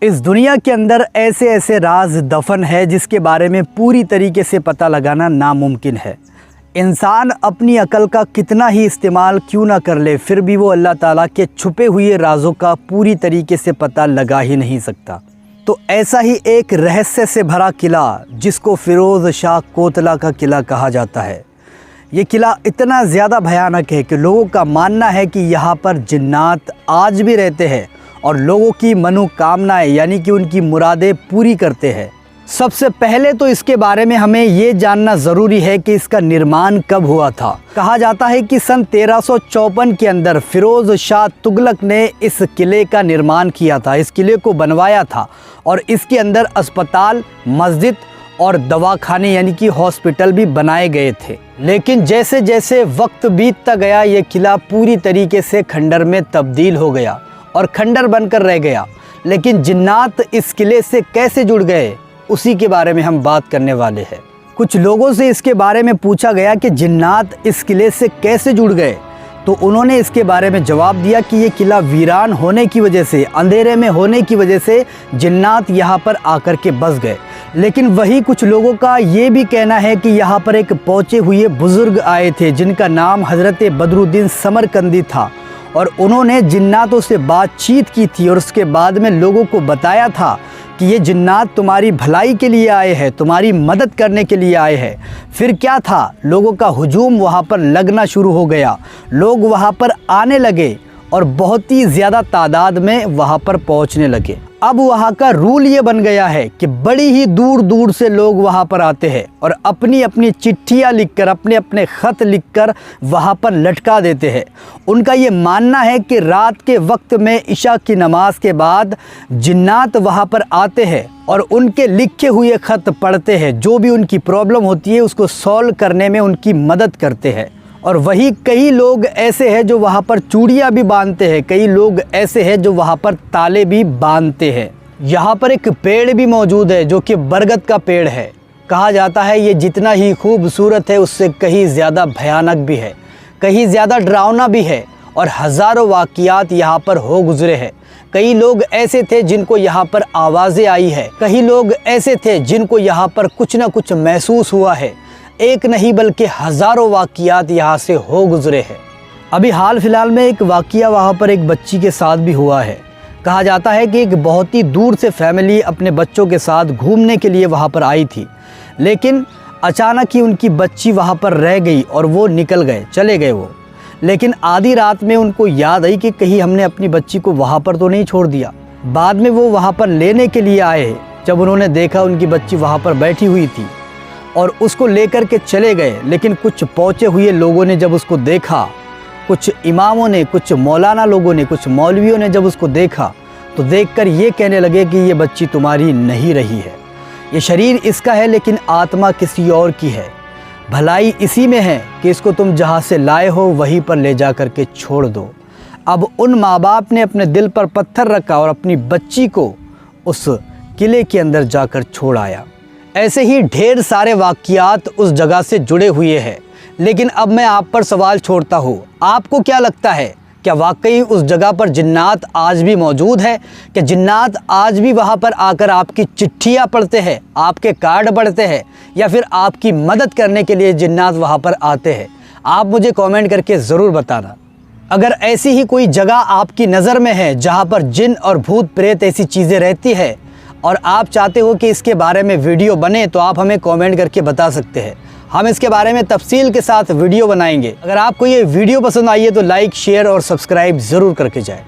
इस दुनिया के अंदर ऐसे ऐसे राज दफन है जिसके बारे में पूरी तरीके से पता लगाना नामुमकिन है। इंसान अपनी अकल का कितना ही इस्तेमाल क्यों ना कर ले, फिर भी वो अल्लाह ताला के छुपे हुए राजों का पूरी तरीके से पता लगा ही नहीं सकता। तो ऐसा ही एक रहस्य से भरा किला जिसको फ़िरोज़ शाह कोतला का किला कहा जाता है, ये किला इतना ज़्यादा भयानक है कि लोगों का मानना है कि यहाँ पर जिन्नात आज भी रहते हैं और लोगों की मनोकामनाएं यानी कि उनकी मुरादें पूरी करते हैं। सबसे पहले तो इसके बारे में हमें ये जानना ज़रूरी है कि इसका निर्माण कब हुआ था। कहा जाता है कि सन 1354 के अंदर फ़िरोज़ शाह तुगलक ने इस किले का निर्माण किया था, इस किले को बनवाया था और इसके अंदर अस्पताल, मस्जिद और दवाखाने यानी कि हॉस्पिटल भी बनाए गए थे। लेकिन जैसे जैसे वक्त बीतता गया ये किला पूरी तरीके से खंडर में तब्दील हो गया और खंडर बनकर रह गया। लेकिन जिन्नात इस किले से कैसे जुड़ गए उसी के बारे में हम बात करने वाले हैं। कुछ लोगों से इसके बारे में पूछा गया कि जिन्नात इस किले से कैसे जुड़ गए, तो उन्होंने इसके बारे में जवाब दिया कि ये किला वीरान होने की वजह से, अंधेरे में होने की वजह से जिन्नात यहाँ पर आकर के बस गए। लेकिन वही कुछ लोगों का ये भी कहना है कि यहाँ पर एक पहुँचे हुए बुज़ुर्ग आए थे जिनका नाम हज़रत बदरुद्दीन समरकंदी था और उन्होंने जिन्नातों से बातचीत की थी और उसके बाद में लोगों को बताया था कि ये जिन्नात तुम्हारी भलाई के लिए आए हैं, तुम्हारी मदद करने के लिए आए हैं। फिर क्या था, लोगों का हुजूम वहाँ पर लगना शुरू हो गया, लोग वहाँ पर आने लगे और बहुत ही ज़्यादा तादाद में वहाँ पर पहुँचने लगे। अब वहाँ का रूल ये बन गया है कि बड़ी ही दूर दूर से लोग वहाँ पर आते हैं और अपनी अपनी चिट्ठियाँ लिखकर, अपने अपने ख़त लिखकर वहाँ पर लटका देते हैं। उनका ये मानना है कि रात के वक्त में इशा की नमाज के बाद जिन्नात वहाँ पर आते हैं और उनके लिखे हुए ख़त पढ़ते हैं, जो भी उनकी प्रॉब्लम होती है उसको सॉल्व करने में उनकी मदद करते हैं। और वही कई लोग ऐसे हैं जो वहाँ पर चूड़ियाँ भी बांधते हैं, कई लोग ऐसे हैं जो वहाँ पर ताले भी बांधते हैं। यहाँ पर एक पेड़ भी मौजूद है जो कि बरगद का पेड़ है। कहा जाता है ये जितना ही खूबसूरत है उससे कहीं ज़्यादा भयानक भी है, कहीं ज़्यादा डरावना भी है और हज़ारों वाक़ियात यहाँ पर हो गुज़रे हैं। कई लोग ऐसे थे जिनको यहाँ पर आवाज़ें आई है, कई लोग ऐसे थे जिनको यहाँ पर कुछ ना कुछ महसूस हुआ है। एक नहीं बल्कि हज़ारों वाक़ियात यहाँ से हो गुज़रे हैं। अभी हाल फिलहाल में एक वाक़िया वहाँ पर एक बच्ची के साथ भी हुआ है। कहा जाता है कि एक बहुत ही दूर से फैमिली अपने बच्चों के साथ घूमने के लिए वहाँ पर आई थी, लेकिन अचानक ही उनकी बच्ची वहाँ पर रह गई और वो निकल गए, चले गए वो। लेकिन आधी रात में उनको याद आई कि कहीं हमने अपनी बच्ची को वहाँ पर तो नहीं छोड़ दिया। बाद में वो वहाँ पर लेने के लिए आए, जब उन्होंने देखा उनकी बच्ची वहाँ पर बैठी हुई थी और उसको लेकर के चले गए। लेकिन कुछ पहुँचे हुए लोगों ने जब उसको देखा, कुछ इमामों ने, कुछ मौलाना लोगों ने, कुछ मौलवियों ने जब उसको देखा तो देखकर ये कहने लगे कि ये बच्ची तुम्हारी नहीं रही है, ये शरीर इसका है लेकिन आत्मा किसी और की है। भलाई इसी में है कि इसको तुम जहाँ से लाए हो वहीं पर ले जा कर के छोड़ दो। अब उन माँ बाप ने अपने दिल पर पत्थर रखा और अपनी बच्ची को उस किले के अंदर जाकर छोड़ आया। ऐसे ही ढेर सारे वाक़ियात उस जगह से जुड़े हुए हैं। लेकिन अब मैं आप पर सवाल छोड़ता हूँ, आपको क्या लगता है, क्या वाकई उस जगह पर जिन्नात आज भी मौजूद है? क्या जिन्नात आज भी वहाँ पर आकर आपकी चिट्ठियाँ पढ़ते हैं, आपके कार्ड पढ़ते हैं, या फिर आपकी मदद करने के लिए जिन्नात वहाँ पर आते हैं? आप मुझे कमेंट करके ज़रूर बताना। अगर ऐसी ही कोई जगह आपकी नज़र में है जहाँ पर जिन और भूत प्रेत ऐसी चीज़ें रहती है और आप चाहते हो कि इसके बारे में वीडियो बने, तो आप हमें कमेंट करके बता सकते हैं। हम इसके बारे में तफसील के साथ वीडियो बनाएंगे। अगर आपको ये वीडियो पसंद आई है तो लाइक, शेयर और सब्सक्राइब ज़रूर करके जाएं।